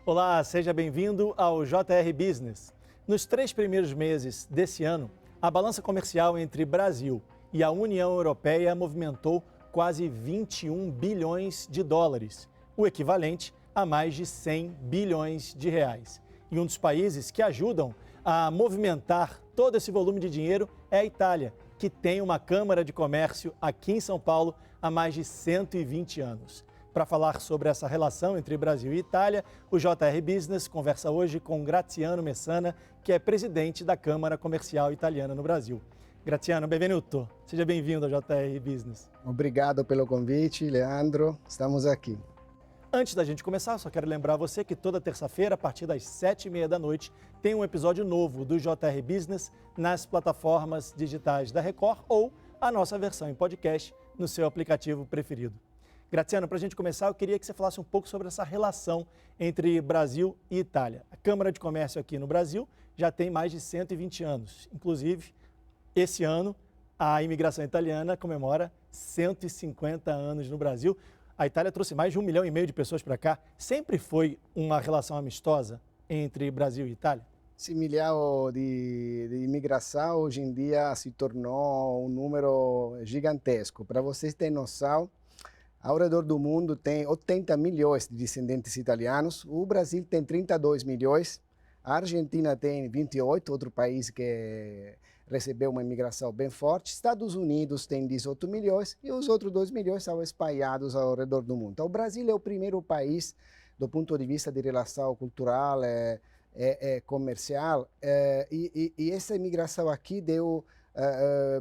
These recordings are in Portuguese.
Olá, seja bem-vindo ao JR Business. Nos 3 primeiros meses desse ano, a balança comercial entre Brasil e a União Europeia movimentou quase 21 bilhões de dólares, o equivalente a mais de 100 bilhões de reais. E um dos países que ajudam a movimentar todo esse volume de dinheiro é a Itália, que tem uma Câmara de Comércio aqui em São Paulo há mais de 120 anos. Para falar sobre essa relação entre Brasil e Itália, o JR Business conversa hoje com Graziano Messana, que é presidente da Câmara Comercial Italiana no Brasil. Graziano, benvenuto. Seja bem-vindo ao JR Business. Obrigado pelo convite, Leandro. Estamos aqui. Antes da gente começar, só quero lembrar você que toda terça-feira, a partir das 7h30 da noite, tem um episódio novo do JR Business nas plataformas digitais da Record ou a nossa versão em podcast no seu aplicativo preferido. Graziano, para a gente começar, eu queria que você falasse um pouco sobre essa relação entre Brasil e Itália. A Câmara de Comércio aqui no Brasil já tem mais de 120 anos. Inclusive, esse ano, a imigração italiana comemora 150 anos no Brasil. A Itália trouxe mais de 1,5 milhão de pessoas para cá. Sempre foi uma relação amistosa entre Brasil e Itália? Esse milhão de imigração hoje em dia se tornou um número gigantesco. Para vocês terem noção, ao redor do mundo tem 80 milhões de descendentes italianos, o Brasil tem 32 milhões, a Argentina tem 28, outro país que recebeu uma imigração bem forte, Estados Unidos tem 18 milhões e os outros 2 milhões são espalhados ao redor do mundo. Então, o Brasil é o primeiro país, do ponto de vista de relação cultural e comercial, e essa imigração aqui deu...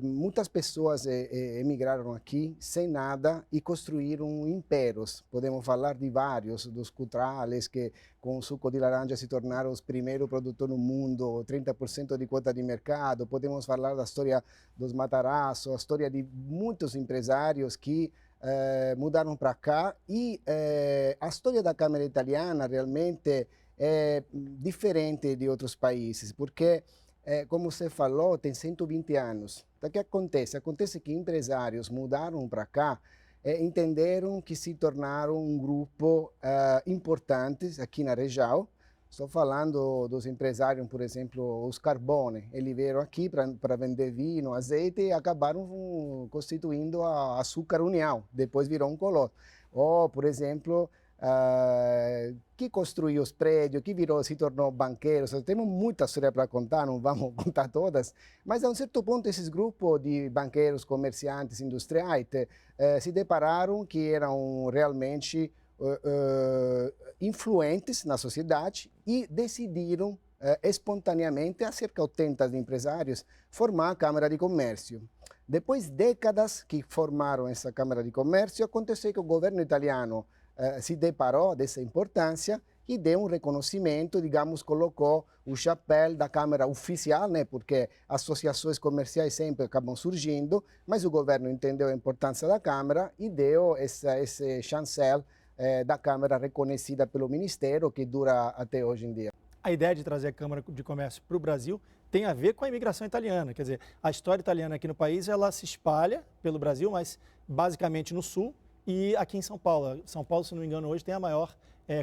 muitas pessoas emigraram aqui sem nada e construíram impérios. Podemos falar de vários, dos culturais que com o suco de laranja se tornaram os primeiros produtores no mundo, 30% de quota de mercado. Podemos falar da história dos Matarazzo, a história de muitos empresários que mudaram para cá. E a história da Câmara Italiana realmente é diferente de outros países, porque como você falou, tem 120 anos. Então, o que acontece? Acontece que empresários mudaram para cá, entenderam que se tornaram um grupo importante aqui na região. Estou falando dos empresários, por exemplo, os Carbone. Eles vieram aqui para vender vinho, azeite e acabaram constituindo a Açúcar União. Depois virou um colosso. Ou, por exemplo... que construiu os prédios, que se tornou banqueiro. Temos muita história para contar, não vamos contar todas, mas a um certo ponto esses grupos de banqueiros, comerciantes, industriais se depararam que eram realmente influentes na sociedade e decidiram espontaneamente, há cerca de 80 empresários, formar a Câmara de Comércio. Depois de décadas que formaram essa Câmara de Comércio, aconteceu que o governo italiano se deparou dessa importância e deu um reconhecimento, digamos, colocou o chapéu da Câmara oficial, né, porque associações comerciais sempre acabam surgindo, mas o governo entendeu a importância da Câmara e deu esse chancel da Câmara reconhecida pelo Ministério, que dura até hoje em dia. A ideia de trazer a Câmara de Comércio para o Brasil tem a ver com a imigração italiana. Quer dizer, a história italiana aqui no país, ela se espalha pelo Brasil, mas basicamente no sul, e aqui em São Paulo. São Paulo, se não me engano, hoje tem a maior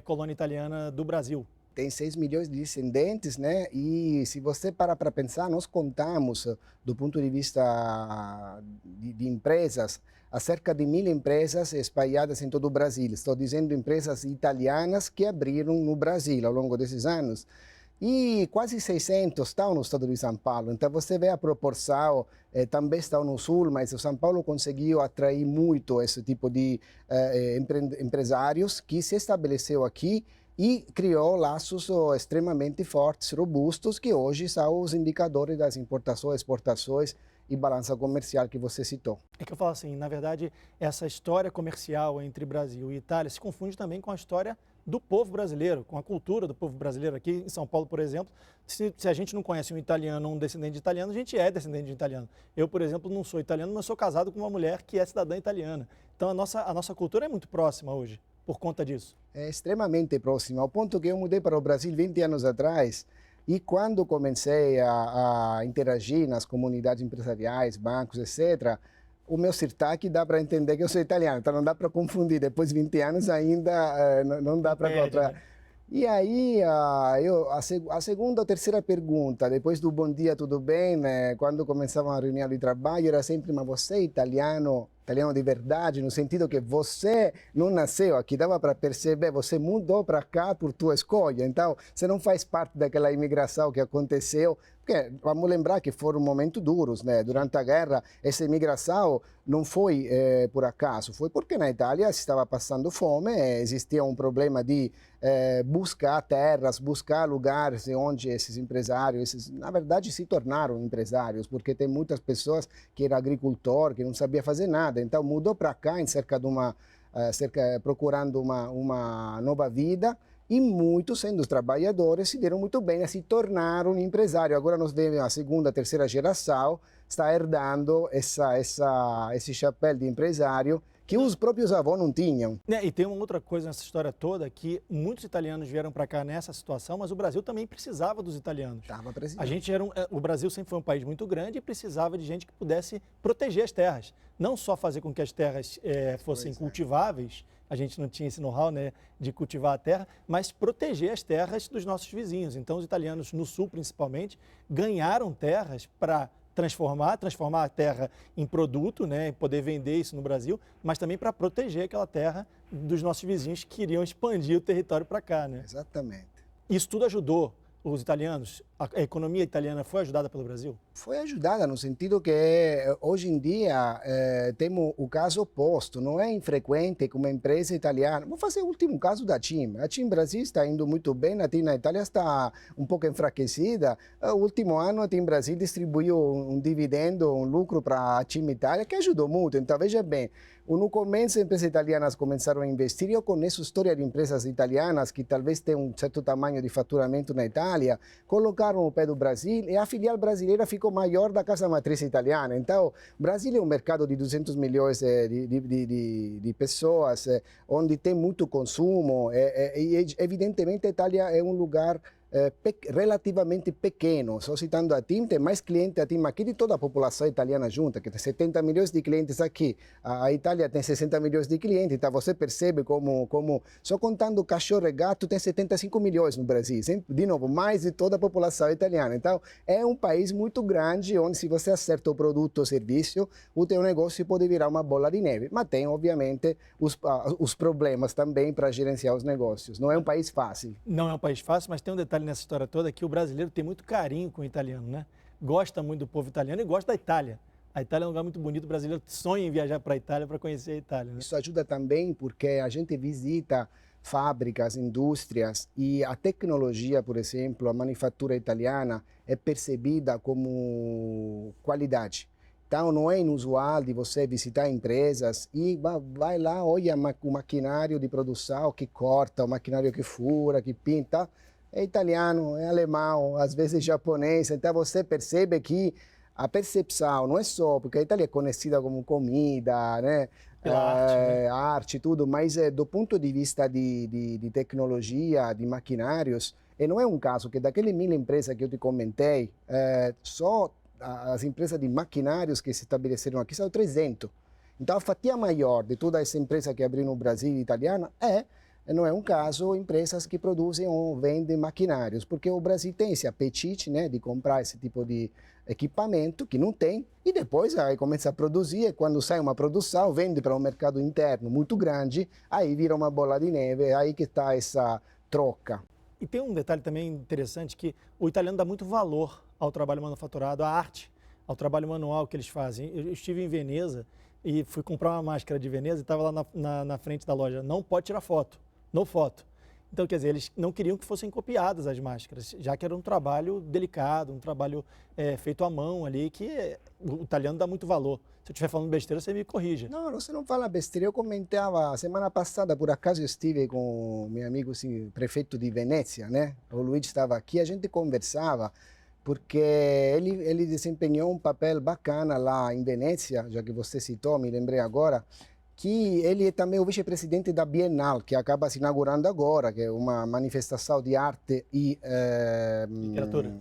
colônia italiana do Brasil. Tem 6 milhões de descendentes, né? E se você para pensar, nós contamos, do ponto de vista de empresas, há cerca de 1.000 empresas espalhadas em todo o Brasil. Estou dizendo empresas italianas que abriram no Brasil ao longo desses anos. E quase 600 estão no estado de São Paulo. Então você vê a proporção, também estão no sul, mas o São Paulo conseguiu atrair muito esse tipo de empresários que se estabeleceu aqui e criou laços extremamente fortes, robustos, que hoje são os indicadores das importações, exportações e balança comercial que você citou. É que eu falo assim, na verdade, essa história comercial entre Brasil e Itália se confunde também com a história do povo brasileiro, com a cultura do povo brasileiro. Aqui em São Paulo, por exemplo, se a gente não conhece um italiano ou um descendente de italiano, a gente é descendente de italiano. Eu, por exemplo, não sou italiano, mas sou casado com uma mulher que é cidadã italiana. Então a nossa cultura é muito próxima hoje, por conta disso. É extremamente próxima, ao ponto que eu mudei para o Brasil 20 anos atrás e quando comecei a interagir nas comunidades empresariais, bancos, etc., o meu sotaque dá para entender que eu sou italiano, então não dá para confundir. Depois de 20 anos ainda não dá para encontrar. E aí, a segunda ou terceira pergunta, depois do bom dia, tudo bem, né? Quando começava a reunião de trabalho, era sempre, mas você é italiano, italiano de verdade, no sentido que você não nasceu aqui, dava para perceber, você mudou para cá por tua escolha, então você não faz parte daquela imigração que aconteceu, porque vamos lembrar que foram momentos duros, né? Durante a guerra, essa imigração não foi por acaso, foi porque na Itália se estava passando fome, existia um problema de buscar terras, buscar lugares onde esses empresários, na verdade, se tornaram empresários, porque tem muitas pessoas que eram agricultor, que não sabia fazer nada, então mudou para cá em cerca de procurando uma nova vida. E muitos, sendo os trabalhadores, se deram muito bem a se tornar um empresário. Agora nós vemos a segunda, terceira geração está herdando esse chapéu de empresário que os próprios avós não tinham. E tem uma outra coisa nessa história toda, que muitos italianos vieram para cá nessa situação, mas o Brasil também precisava dos italianos. Estava precisando. A gente o Brasil sempre foi um país muito grande e precisava de gente que pudesse proteger as terras. Não só fazer com que as terras fossem cultiváveis, a gente não tinha esse know-how, né, de cultivar a terra, mas proteger as terras dos nossos vizinhos. Então, os italianos, no sul principalmente, ganharam terras para transformar a terra em produto, né, e poder vender isso no Brasil, mas também para proteger aquela terra dos nossos vizinhos que queriam expandir o território para cá, né? Exatamente. Isso tudo ajudou os italianos? A economia italiana foi ajudada pelo Brasil? Foi ajudada no sentido que hoje em dia temos o caso oposto. Não é infrequente que uma empresa italiana... Vou fazer o último caso da TIM. A TIM Brasil está indo muito bem, a TIM na Itália está um pouco enfraquecida. O último ano a TIM Brasil distribuiu um dividendo, um lucro para a TIM Itália, que ajudou muito. Então, veja bem, no começo, empresas italianas começaram a investir. Eu conheço história de empresas italianas que talvez tenham um certo tamanho de faturamento na Itália, colocaram o pé do Brasil e a filial brasileira ficou maior da casa matriz italiana. Então, o Brasil é um mercado de 200 milhões de pessoas, onde tem muito consumo e, evidentemente, a Itália é um lugar relativamente pequeno. Só citando a TIM, tem mais clientes a TIM aqui de toda a população italiana junta, que tem 70 milhões de clientes aqui. A Itália tem 60 milhões de clientes, então você percebe como só contando cachorro e gato, tem 75 milhões no Brasil. De novo, mais de toda a população italiana. Então, é um país muito grande, onde se você acerta o produto ou serviço, o teu negócio pode virar uma bola de neve. Mas tem, obviamente, os problemas também para gerenciar os negócios. Não é um país fácil. Não é um país fácil, mas tem um detalhe nessa história toda que o brasileiro tem muito carinho com o italiano, né? Gosta muito do povo italiano e gosta da Itália. A Itália é um lugar muito bonito, o brasileiro sonha em viajar para a Itália para conhecer a Itália, né? Isso ajuda também porque a gente visita fábricas, indústrias e a tecnologia, por exemplo, a manufatura italiana é percebida como qualidade. Então, não é inusual de você visitar empresas e vai lá, olha o maquinário de produção que corta, o maquinário que fura, que pinta. É italiano, é alemão, às vezes japonês. Então, você percebe que a percepção não é só, porque a Itália é conhecida como comida, né? Arte, tudo, mas do ponto de vista de tecnologia, de maquinários, e não é um caso que daqueles 1000 empresas que eu te comentei, só as empresas de maquinários que se estabeleceram aqui são 300. Então, a fatia maior de toda essa empresa que abriu no Brasil italiana não é um caso empresas que produzem ou vendem maquinários, porque o Brasil tem esse apetite, né, de comprar esse tipo de equipamento que não tem, e depois aí começa a produzir, e quando sai uma produção, vende para um mercado interno muito grande, aí vira uma bola de neve, é aí que está essa troca. E tem um detalhe também interessante, que o italiano dá muito valor ao trabalho manufaturado, à arte, ao trabalho manual que eles fazem. Eu estive em Veneza e fui comprar uma máscara de Veneza e estava lá na frente da loja, não pode tirar foto. No foto. Então, quer dizer, eles não queriam que fossem copiadas as máscaras, já que era um trabalho delicado, um trabalho feito à mão ali, que o italiano dá muito valor. Se eu estiver falando besteira, você me corrija. Não, você não fala besteira. Eu comentava, semana passada, por acaso, eu estive com meu amigo assim, prefeito de Venezia, né? O Luigi estava aqui, a gente conversava, porque ele desempenhou um papel bacana lá em Venezia, já que você citou, me lembrei agora, que ele é também o vice-presidente da Bienal, que acaba se inaugurando agora, que é uma manifestação de arte e... literatura?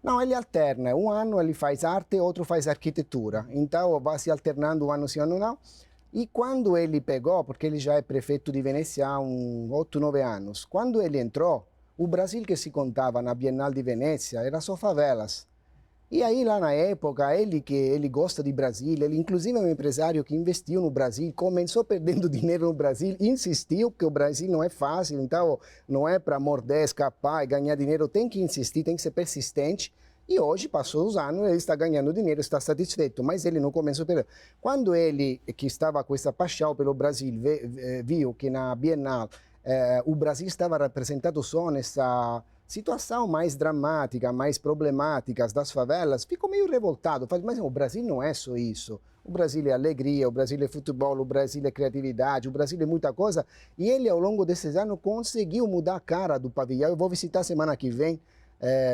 Não, ele alterna. Um ano ele faz arte, outro faz arquitetura. Então, vai se alternando um ano sim, ano não. E quando ele pegou, porque ele já é prefeito de Venezia há 8, 9 anos, quando ele entrou, o Brasil que se contava na Bienal de Venezia era só favelas. E aí, lá na época, ele gosta de Brasília, ele inclusive é um empresário que investiu no Brasil, começou perdendo dinheiro no Brasil, insistiu, porque o Brasil não é fácil, então não é para morder, escapar e ganhar dinheiro, tem que insistir, tem que ser persistente. E hoje, passou os anos, ele está ganhando dinheiro, está satisfeito, mas ele no começo perdeu. Quando ele, que estava com essa paixão pelo Brasil, viu que na Bienal o Brasil estava representado só nessa situação mais dramática, mais problemática das favelas, ficou meio revoltado. Fala, mas o Brasil não é só isso. O Brasil é alegria, o Brasil é futebol, o Brasil é criatividade, o Brasil é muita coisa. E ele, ao longo desses anos, conseguiu mudar a cara do pavilhão. Eu vou visitar semana que vem,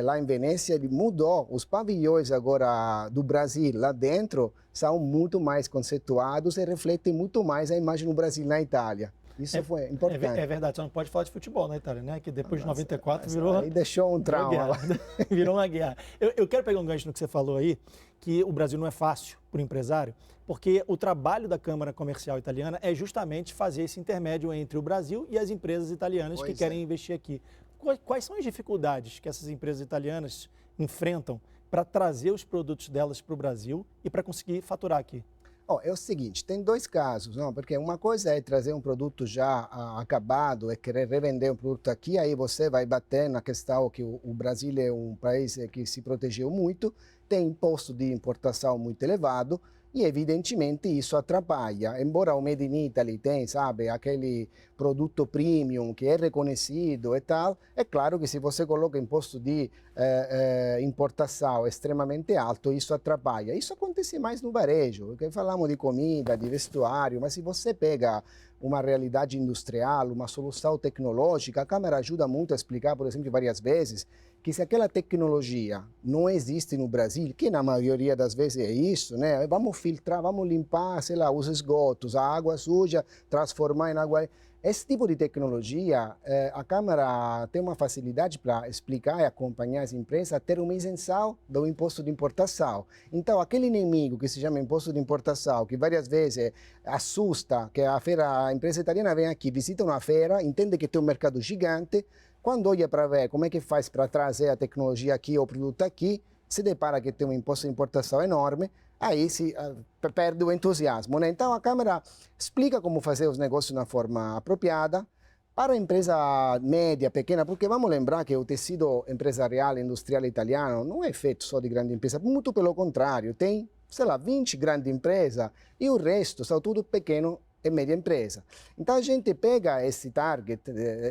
lá em Venezia, ele mudou. Os pavilhões agora do Brasil lá dentro são muito mais conceituados e refletem muito mais a imagem do Brasil na Itália. Isso foi importante. É verdade, só não pode falar de futebol na Itália, né? Que depois de 94 virou... Aí deixou um trauma. Virou uma guerra. Eu quero pegar um gancho no que você falou aí, que o Brasil não é fácil para o empresário, porque o trabalho da Câmara Comercial Italiana é justamente fazer esse intermédio entre o Brasil e as empresas italianas que querem investir aqui. Quais são as dificuldades que essas empresas italianas enfrentam para trazer os produtos delas para o Brasil e para conseguir faturar aqui? É o seguinte, tem dois casos, não? Porque uma coisa é trazer um produto já acabado e querer revender um produto aqui, aí você vai bater na questão que o Brasil é um país que se protegeu muito, tem imposto de importação muito elevado e evidentemente isso atrapalha. Embora o Made in Italy tem, sabe, aquele produto premium que é reconhecido e tal, é claro que se você coloca imposto de importação extremamente alto, isso atrapalha. Isso acontece mais no varejo, porque falamos de comida, de vestuário, mas se você pega uma realidade industrial, uma solução tecnológica, a Câmara ajuda muito a explicar, por exemplo, várias vezes, que se aquela tecnologia não existe no Brasil, que na maioria das vezes é isso, né? Vamos filtrar, vamos limpar, sei lá, os esgotos, a água suja, transformar em água... Esse tipo de tecnologia, a Câmara tem uma facilidade para explicar e acompanhar as empresas a ter uma isenção do imposto de importação. Então, aquele inimigo que se chama imposto de importação, que várias vezes assusta, que a empresa italiana vem aqui, visita uma feira, entende que tem um mercado gigante, quando olha para ver como é que faz para trazer a tecnologia aqui ou o produto aqui, se depara que tem um imposto de importação enorme, aí se perde o entusiasmo, né? Então a Câmara explica como fazer os negócios de uma forma apropriada para a empresa média, pequena, porque vamos lembrar que o tecido empresarial e industrial italiano não é feito só de grande empresa, muito pelo contrário, tem, sei lá, 20 grandes empresas e o resto são tudo pequeno e média empresa. Então a gente pega esse target,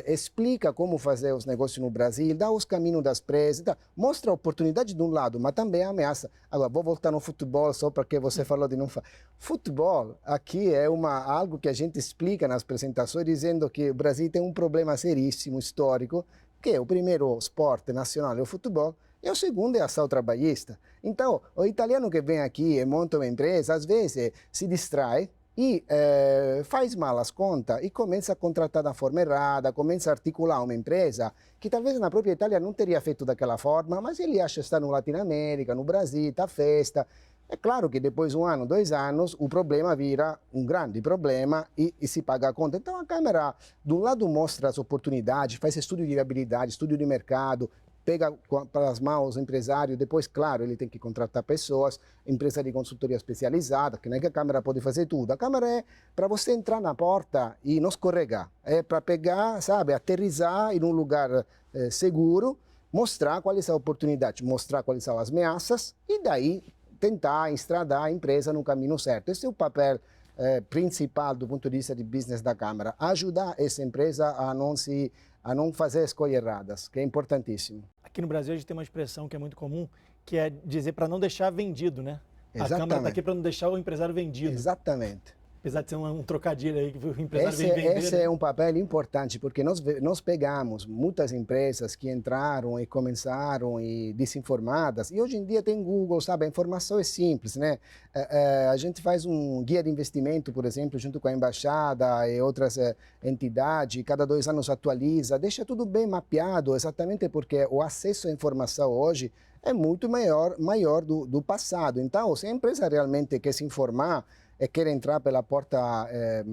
explica como fazer os negócios no Brasil, dá os caminhos das empresas, mostra a oportunidade de um lado, mas também a ameaça. Agora, vou voltar no futebol só porque você falou de não falar. Futebol aqui é algo que a gente explica nas apresentações, dizendo que o Brasil tem um problema seríssimo, histórico, que o primeiro esporte nacional é o futebol, e o segundo é a ação trabalhista. Então, o italiano que vem aqui e monta uma empresa, às vezes se distrai, e faz mal as contas e começa a contratar da forma errada, começa a articular uma empresa que talvez na própria Itália não teria feito daquela forma, mas ele acha que está no Latinoamérica, no Brasil, está festa. É claro que depois de 1 ano, 2 anos, o problema vira um grande problema e se paga a conta. Então a Câmara, de um lado, mostra as oportunidades, faz estudo de viabilidade, estudo de mercado, pega para as mãos o empresário, depois, claro, ele tem que contratar pessoas, empresa de consultoria especializada, que não é que a Câmara pode fazer tudo. A Câmara é para você entrar na porta e não escorregar. É para pegar, sabe, aterrissar em um lugar seguro, mostrar quais são as oportunidades, mostrar quais são as ameaças e daí tentar estradar a empresa no caminho certo. Esse é o papel principal do ponto de vista de business da Câmara, ajudar essa empresa a não fazer escolhas erradas, que é importantíssimo. Aqui no Brasil a gente tem uma expressão que é muito comum, que é dizer para não deixar vendido, né? Exatamente. A Câmara está aqui para não deixar o empresário vendido. Exatamente. Apesar de ser um trocadilho aí que o empresário vem vender. Esse é um papel importante, porque nós pegamos muitas empresas que entraram e começaram desinformadas, e hoje em dia tem Google, sabe, a informação é simples, né? A gente faz um guia de investimento, por exemplo, junto com a Embaixada e outras entidades, cada 2 anos atualiza, deixa tudo bem mapeado, exatamente porque o acesso à informação hoje é muito maior do passado. Então, se a empresa realmente quer se informar, e quer entrar pela porta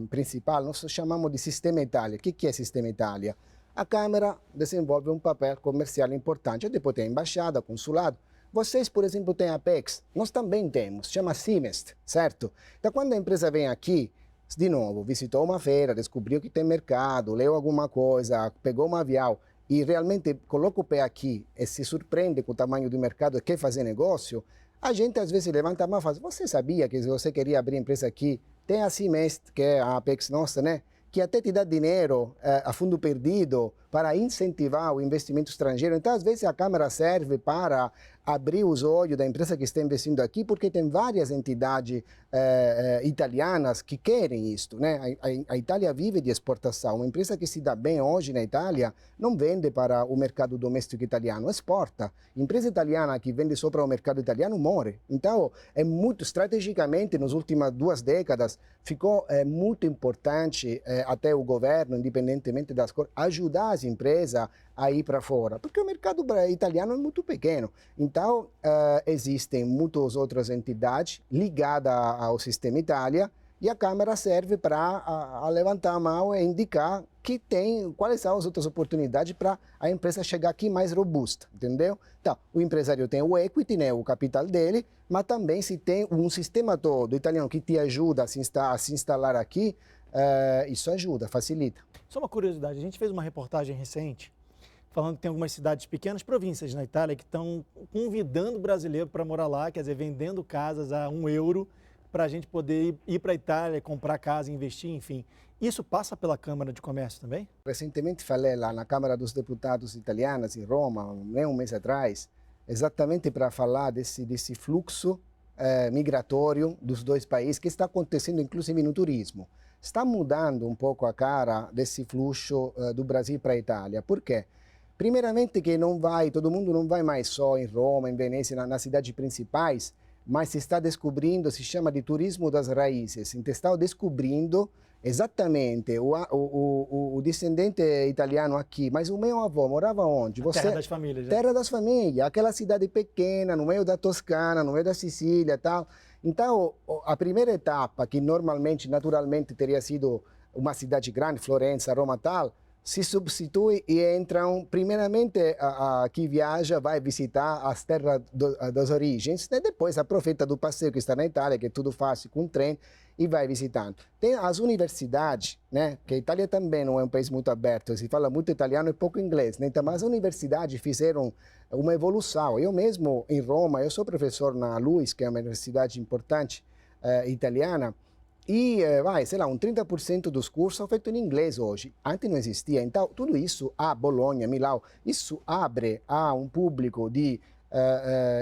principal, nós chamamos de Sistema Itália. O que é Sistema Itália? A Câmara desenvolve um papel comercial importante, depois tem a embaixada, consulado. Vocês, por exemplo, têm a Apex, nós também temos, chama Simest, certo? Então, quando a empresa vem aqui, de novo, visitou uma feira, descobriu que tem mercado, leu alguma coisa, pegou um avião e realmente coloca o pé aqui e se surpreende com o tamanho do mercado e quer fazer negócio, a gente às vezes levanta a mão e fala, você sabia que se você queria abrir empresa aqui, tem a Simest, que é a Apex nossa, né? Que até te dá dinheiro a fundo perdido para incentivar o investimento estrangeiro. Então, às vezes, a Câmara serve para abrir os olhos da empresa que está investindo aqui, porque tem várias entidades italianas que querem isto, né? A Itália vive de exportação. Uma empresa que se dá bem hoje na Itália não vende para o mercado doméstico italiano, exporta. Empresa italiana que vende só para o mercado italiano morre. Então, é muito estrategicamente, nas últimas 2 décadas, ficou muito importante até o governo, independentemente das coisas, ajudar as empresas a ir para fora, porque o mercado italiano é muito pequeno. Então, existem muitas outras entidades ligadas ao Sistema Itália e a Câmara serve para levantar a mão e indicar que tem, quais são as outras oportunidades para a empresa chegar aqui mais robusta, entendeu? Então, o empresário tem o equity, né, o capital dele, mas também se tem um sistema todo italiano que te ajuda a se instalar aqui, isso ajuda, facilita. Só uma curiosidade, a gente fez uma reportagem recente falando que tem algumas cidades pequenas, províncias na Itália, que estão convidando o brasileiro para morar lá, quer dizer, vendendo casas a €1 para a gente poder ir para a Itália, comprar casa, investir, enfim. Isso passa pela Câmara de Comércio também? Recentemente falei lá na Câmara dos Deputados italiana, em Roma, um mês atrás, exatamente para falar desse fluxo migratório dos 2 países que está acontecendo inclusive no turismo. Está mudando um pouco a cara desse fluxo do Brasil para a Itália. Por quê? Primeiramente que todo mundo não vai mais só em Roma, em Venezia, nas cidades principais, mas se está descobrindo, se chama de turismo das raízes. Então, está descobrindo exatamente o descendente italiano aqui, mas o meu avô morava onde? Terra das famílias. Terra das famílias, aquela cidade pequena, no meio da Toscana, no meio da Sicília e tal. Então, a primeira etapa, que normalmente, naturalmente, teria sido uma cidade grande, Florença, Roma tal, se substitui e entram, primeiramente, quem viaja vai visitar as terras das origens, e depois aproveita do passeio que está na Itália, que é tudo fácil com trem, e vai visitando. Tem as universidades, né, que a Itália também não é um país muito aberto, se fala muito italiano e pouco inglês, né? Então, mas as universidades fizeram uma evolução. Eu mesmo, em Roma, eu sou professor na LUISS, que é uma universidade importante italiana, e sei lá, 30% dos cursos são feitos em inglês hoje. Antes não existia. Então, tudo isso a Bolonha, Milão, isso abre a um público de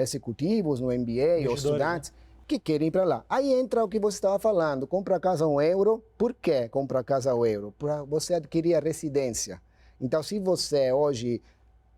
executivos no MBA ou estudantes, né, que querem ir para lá. Aí entra o que você estava falando, compra a casa a €1. Por que compra a casa a €1? Para você adquirir a residência. Então, se você hoje,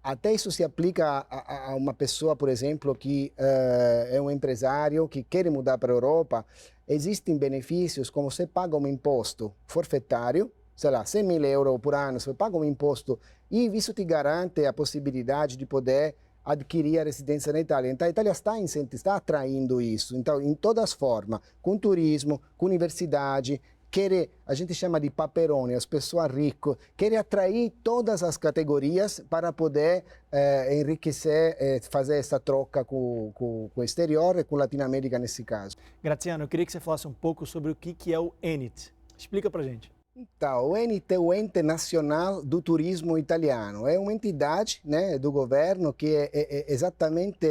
até isso se aplica a uma pessoa, por exemplo, que é um empresário que quer mudar para a Europa, existem benefícios como você paga um imposto forfetário, sei lá, €100.000 por ano, você paga um imposto e isso te garante a possibilidade de poder adquirir a residência na Itália. Então, a Itália está atraindo isso. Então, em todas as formas, com turismo, com universidade, a gente chama de paperone, as pessoas ricas, querem atrair todas as categorias para poder enriquecer, fazer essa troca com o exterior e com a Latinoamérica nesse caso. Graziano, eu queria que você falasse um pouco sobre o que é o ENIT. Explica para a gente. Então, o ENIT é o Ente Nacional do Turismo Italiano. É uma entidade, né, do governo que exatamente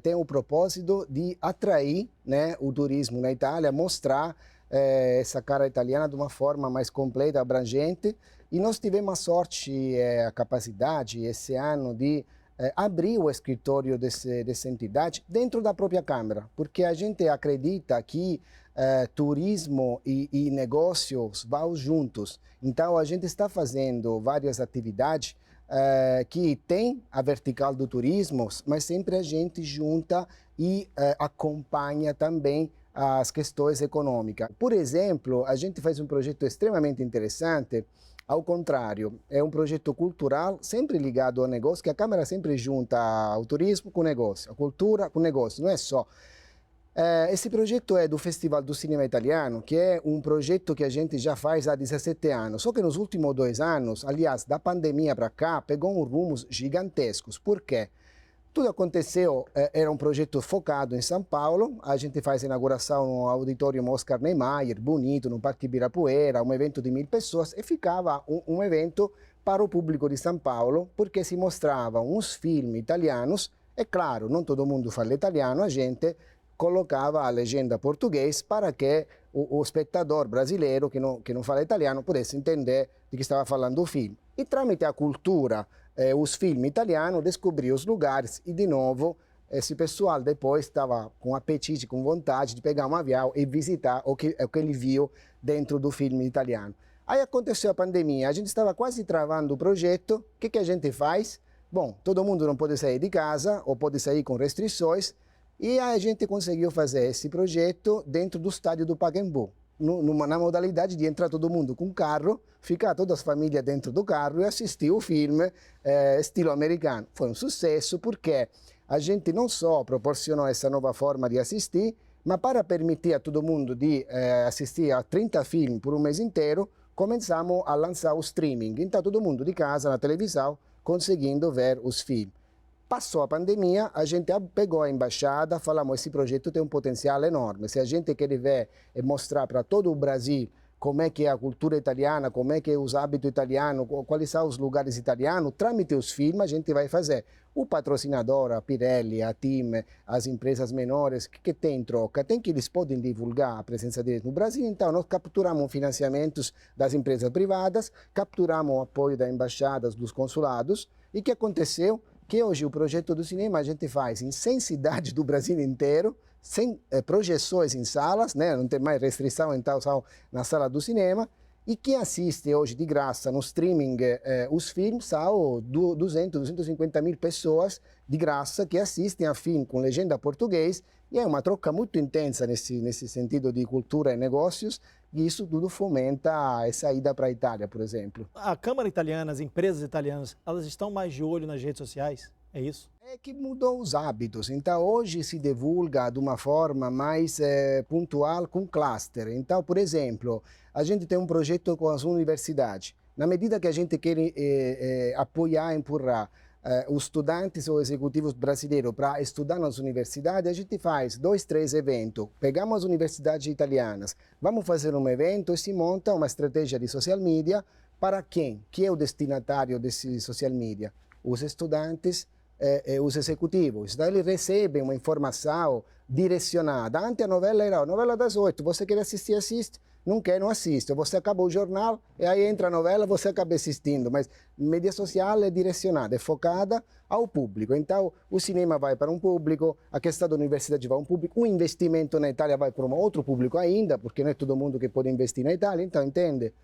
tem o propósito de atrair, né, o turismo na Itália, mostrar essa cara italiana de uma forma mais completa, abrangente. E nós tivemos a sorte e a capacidade esse ano de abrir o escritório dessa entidade dentro da própria Câmara, porque a gente acredita que turismo e negócios vão juntos. Então, a gente está fazendo várias atividades que tem a vertical do turismo, mas sempre a gente junta e acompanha também as questões econômicas. Por exemplo, a gente faz um projeto extremamente interessante, ao contrário, é um projeto cultural sempre ligado ao negócio, que a Câmara sempre junta o turismo com o negócio, a cultura com o negócio, não é só. Esse projeto é do Festival do Cinema Italiano, que é um projeto que a gente já faz há 17 anos. Só que nos últimos 2 anos, aliás, da pandemia para cá, pegou rumos gigantescos. Por quê? Tudo aconteceu, era um projeto focado em São Paulo, a gente faz a inauguração no auditório Oscar Niemeyer, bonito, no Parque Ibirapuera, um evento de 1.000 pessoas, e ficava um evento para o público de São Paulo, porque se mostravam uns filmes italianos, e claro, não todo mundo fala italiano, a gente colocava a legenda português para que o espectador brasileiro que não fala italiano pudesse entender de que estava falando o filme. E tramite a cultura, os filmes italianos, descobriu os lugares e, de novo, esse pessoal depois estava com apetite, com vontade de pegar um avião e visitar o que ele viu dentro do filme italiano. Aí aconteceu a pandemia, a gente estava quase travando o projeto, o que a gente faz? Bom, todo mundo não pode sair de casa ou pode sair com restrições, e a gente conseguiu fazer esse projeto dentro do estádio do Pacaembu, na modalidade de entrar todo mundo com carro, ficar toda a família dentro do carro e assistir o filme estilo americano. Foi um sucesso porque a gente não só proporcionou essa nova forma de assistir, mas para permitir a todo mundo de assistir a 30 filmes por um mês inteiro, começamos a lançar o streaming. Então todo mundo de casa, na televisão, conseguindo ver os filmes. Passou a pandemia, a gente pegou a embaixada, falamos, esse projeto tem um potencial enorme. Se a gente quer ver e mostrar para todo o Brasil como é que é a cultura italiana, como é que é os hábitos italianos, quais são os lugares italianos, tramite os filmes, a gente vai fazer. O patrocinador, a Pirelli, a TIM, as empresas menores, o que tem em troca? Tem que eles podem divulgar a presença deles no Brasil, então nós capturamos financiamentos das empresas privadas, capturamos o apoio das embaixadas, dos consulados, e o que aconteceu? Que hoje o projeto do cinema a gente faz em 100 cidades do Brasil inteiro, sem projeções em salas, né? Não tem mais restrição, então são na sala do cinema, e quem assiste hoje de graça no streaming os filmes são 250 mil pessoas de graça que assistem a filme com legenda português, e é uma troca muito intensa nesse sentido de cultura e negócios, e isso tudo fomenta a saída para a Itália, por exemplo. A Câmara Italiana, as empresas italianas, elas estão mais de olho nas redes sociais? É isso? É que mudou os hábitos. Então, hoje se divulga de uma forma mais pontual com cluster. Então, por exemplo, a gente tem um projeto com as universidades. Na medida que a gente quer apoiar, empurrar os estudantes ou executivos brasileiros para estudar nas universidades, a gente faz 2, 3 eventos. Pegamos as universidades italianas, vamos fazer um evento e se monta uma estratégia de social media para quem? Que é o destinatário desse social media? Os estudantes e os executivos. Então, eles recebem uma informação direcionada. Antes a novela era a novela das 8, você quer assistir, assiste. Não quer, não assiste. Você acabou o jornal e aí entra a novela, você acaba assistindo. Mas mídia social é direcionada, é focada ao público. Então, o cinema vai para um público, a questão da universidade vai para um público, o investimento na Itália vai para um outro público ainda, porque não é todo mundo que pode investir na Itália. Então, entende?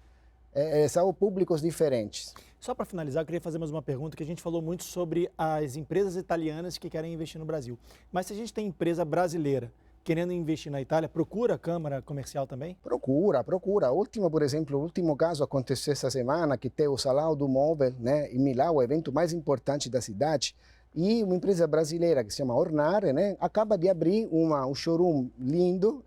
São públicos diferentes. Só para finalizar, eu queria fazer mais uma pergunta, que a gente falou muito sobre as empresas italianas que querem investir no Brasil. Mas se a gente tem empresa brasileira querendo investir na Itália, procura a Câmara Comercial também? Procura. Por exemplo, o último caso aconteceu essa semana, que tem o Salão do Móvel, né, em Milão, o evento mais importante da cidade, e uma empresa brasileira que se chama Ornare, né, acaba de abrir um showroom lindo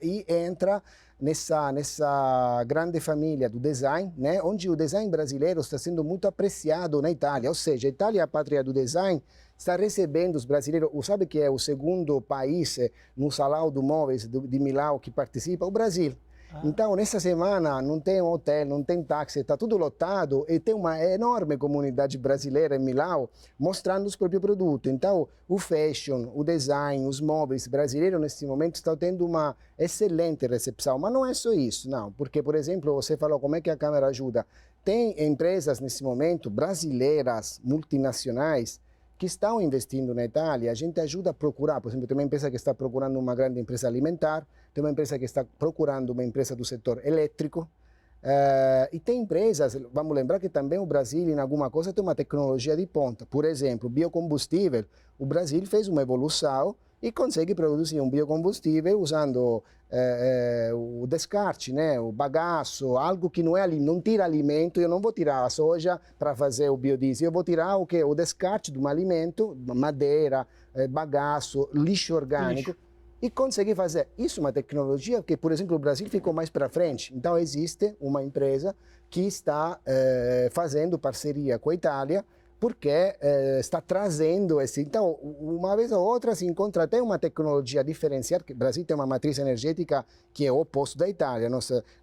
e entra nessa grande família do design, né, onde o design brasileiro está sendo muito apreciado na Itália. Ou seja, a Itália é a pátria do design, está recebendo os brasileiros. Sabe que é o segundo país no Salão do Móveis de Milão que participa? O Brasil. Então, nessa semana, não tem hotel, não tem táxi, está tudo lotado e tem uma enorme comunidade brasileira em Milão mostrando os próprios produtos. Então, o fashion, o design, os móveis brasileiros, nesse momento, estão tendo uma excelente recepção. Mas não é só isso, não. Porque, por exemplo, você falou como é que a Câmara ajuda. Tem empresas, nesse momento, brasileiras, multinacionais, que estão investindo na Itália. A gente ajuda a procurar, por exemplo, tem uma empresa que está procurando uma grande empresa alimentar, tem uma empresa que está procurando uma empresa do setor elétrico, e tem empresas, vamos lembrar que também o Brasil, em alguma coisa, tem uma tecnologia de ponta. Por exemplo, biocombustível, o Brasil fez uma evolução e consegue produzir um biocombustível usando o descarte, né, o bagaço, algo que não tira alimento. Eu não vou tirar a soja para fazer o biodiesel, eu vou tirar o quê? O descarte de um alimento, madeira, bagaço, lixo orgânico. e conseguir fazer. Isso é uma tecnologia que, por exemplo, o Brasil ficou mais para frente. Então, existe uma empresa que está fazendo parceria com a Itália, porque está trazendo esse. Então, uma vez ou outra se encontra até uma tecnologia diferenciada, que o Brasil tem uma matriz energética que é o oposto da Itália.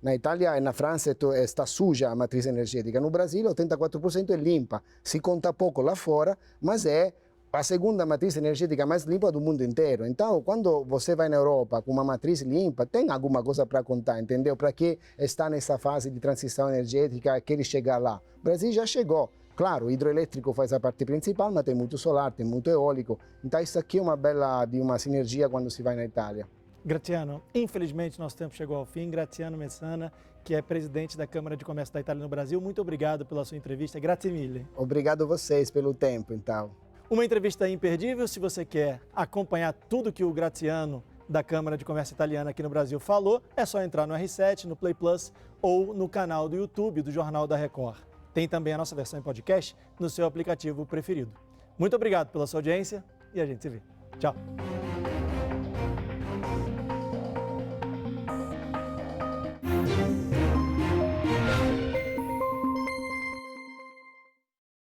Na Itália e na França está suja a matriz energética. No Brasil, 84% é limpa. Se conta pouco lá fora, mas é a segunda matriz energética mais limpa do mundo inteiro. Então, quando você vai na Europa com uma matriz limpa, tem alguma coisa para contar, entendeu? Para que está nessa fase de transição energética, quer chegar lá. O Brasil já chegou. Claro, o hidroelétrico faz a parte principal, mas tem muito solar, tem muito eólico. Então, isso aqui é uma bela de uma sinergia quando se vai na Itália. Graziano, infelizmente nosso tempo chegou ao fim. Graziano Messana, que é presidente da Câmara de Comércio da Itália no Brasil, muito obrigado pela sua entrevista. Grazie mille. Obrigado a vocês pelo tempo, então. Uma entrevista imperdível. Se você quer acompanhar tudo que o Graziano da Câmara de Comércio Italiana aqui no Brasil falou, é só entrar no R7, no Play Plus ou no canal do YouTube do Jornal da Record. Tem também a nossa versão em podcast no seu aplicativo preferido. Muito obrigado pela sua audiência e a gente se vê. Tchau!